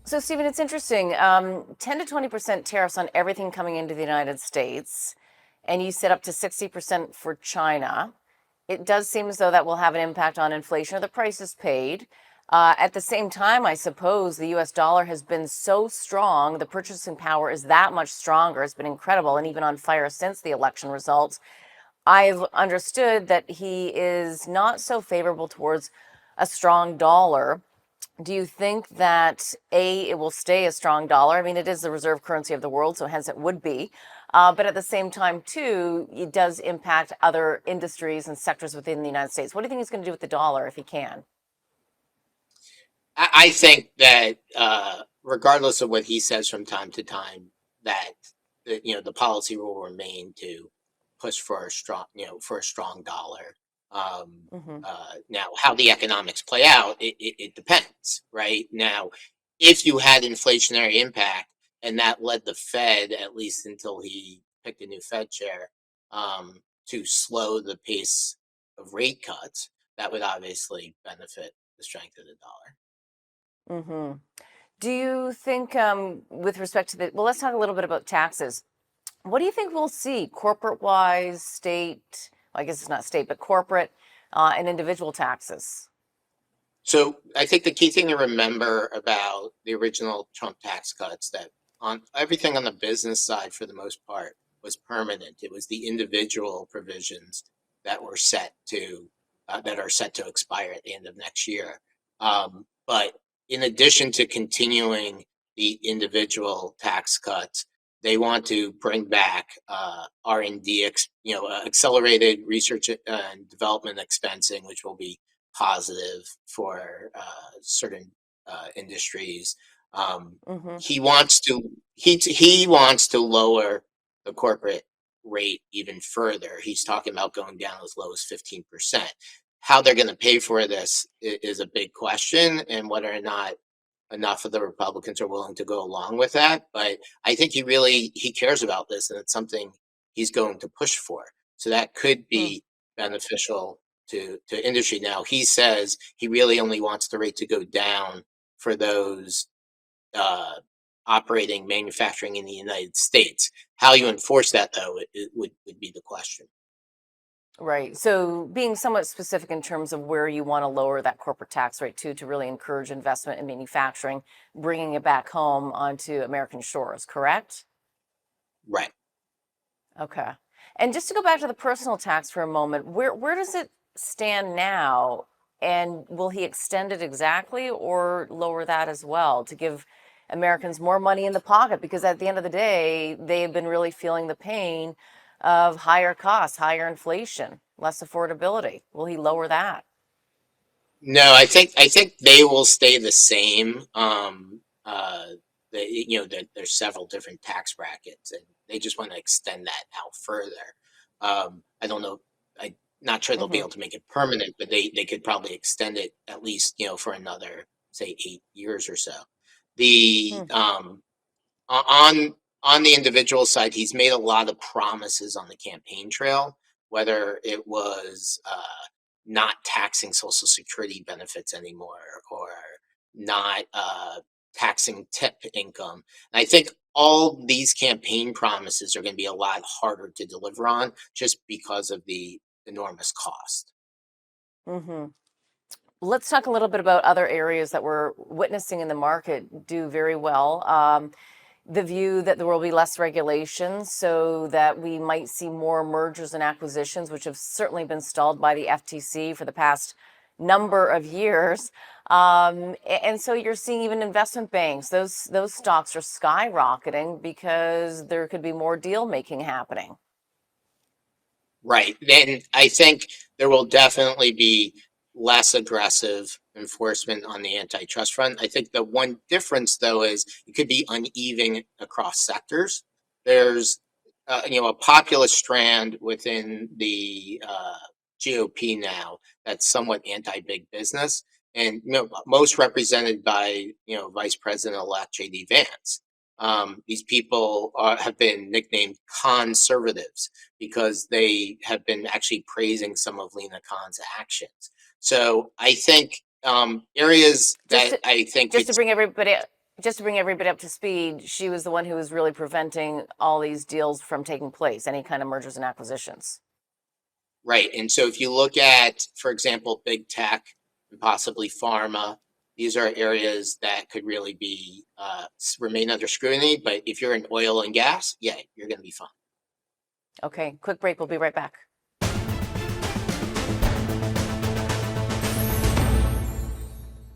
So, Stephen, it's interesting. 10 to 20% tariffs on everything coming into the United States, and you set up to 60% for China. It does seem as though that will have an impact on inflation or the prices paid. At the same time, I suppose the US dollar has been so strong, the purchasing power is that much stronger. It's been incredible and even on fire since the election results. I've understood that he is not so favorable towards a strong dollar. Do you think that it will stay a strong dollar? I mean, it is the reserve currency of the world, so hence it would be. But at the same time, too, it does impact other industries and sectors within the United States. What do you think he's going to do with the dollar if he can? I think that regardless of what he says from time to time, that the policy will remain to push for a strong for a strong dollar. Um, Hmm. Now, how the economics play out, it depends, right? Now, if you had inflationary impact and that led the Fed, at least until he picked a new Fed chair, to slow the pace of rate cuts, that would obviously benefit the strength of the dollar. Hmm. Do you think, with respect to well, let's talk a little bit about taxes. What do you think we'll see corporate wise, state, well, I guess it's not state, but corporate and individual taxes? So I think the key thing to remember about the original Trump tax cuts that on everything on the business side for the most part was permanent. It was the individual provisions that were set to that are set to expire at the end of next year. But in addition to continuing the individual tax cuts, they want to bring back R&D, accelerated research and development expensing, which will be positive for certain industries. Hmm. He wants to he wants to lower the corporate rate even further. He's talking about going down as low as 15%. How they're going to pay for this is a big question, and whether or not enough of the Republicans are willing to go along with that. But I think he cares about this, and it's something he's going to push for. So that could be beneficial to industry. Now he says he really only wants the rate to go down for those uh, operating manufacturing in the United States. How you enforce that, though, it would be the question. Right. So being somewhat specific in terms of where you want to lower that corporate tax rate to really encourage investment in manufacturing, bringing it back home onto American shores, correct? Right. Okay. And just to go back to the personal tax for a moment, where does it stand now? And will he extend it exactly or lower that as well to give Americans more money in the pocket? Because at the end of the day, they've been really feeling the pain of higher costs, higher inflation, less affordability. Will he lower that? No, I think they will stay the same. There's several different tax brackets, and they just want to extend that out further. I don't know. I'm not sure they'll be Hmm. able to make it permanent, but they could probably extend it at least for another say 8 years or so. The Hmm. on on the individual side, he's made a lot of promises on the campaign trail, whether it was not taxing Social Security benefits anymore or not taxing tip income. And I think all these campaign promises are going to be a lot harder to deliver on just because of the enormous cost. Hmm. Let's talk a little bit about other areas that we're witnessing in the market do very well. The view that there will be less regulations so that we might see more mergers and acquisitions, which have certainly been stalled by the FTC for the past number of years. And so you're seeing even investment banks, those stocks are skyrocketing because there could be more deal making happening. Right. Then I think there will definitely be less aggressive enforcement on the antitrust front. I think the one difference, though, is it could be uneven across sectors. There's, a populist strand within the GOP now that's somewhat anti-big business, and most represented by Vice President-elect JD Vance. These people have been nicknamed conservatives because they have been actually praising some of Lena Khan's actions. So I think areas Just that to, I think just could, to bring everybody just to bring everybody up to speed, she was the one who was really preventing all these deals from taking place, any kind of mergers and acquisitions. Right. And so if you look at, for example, big tech and possibly pharma, these are areas that could really be remain under scrutiny. But if you're in oil and gas, yeah, you're going to be fine. Okay, quick break. We'll be right back.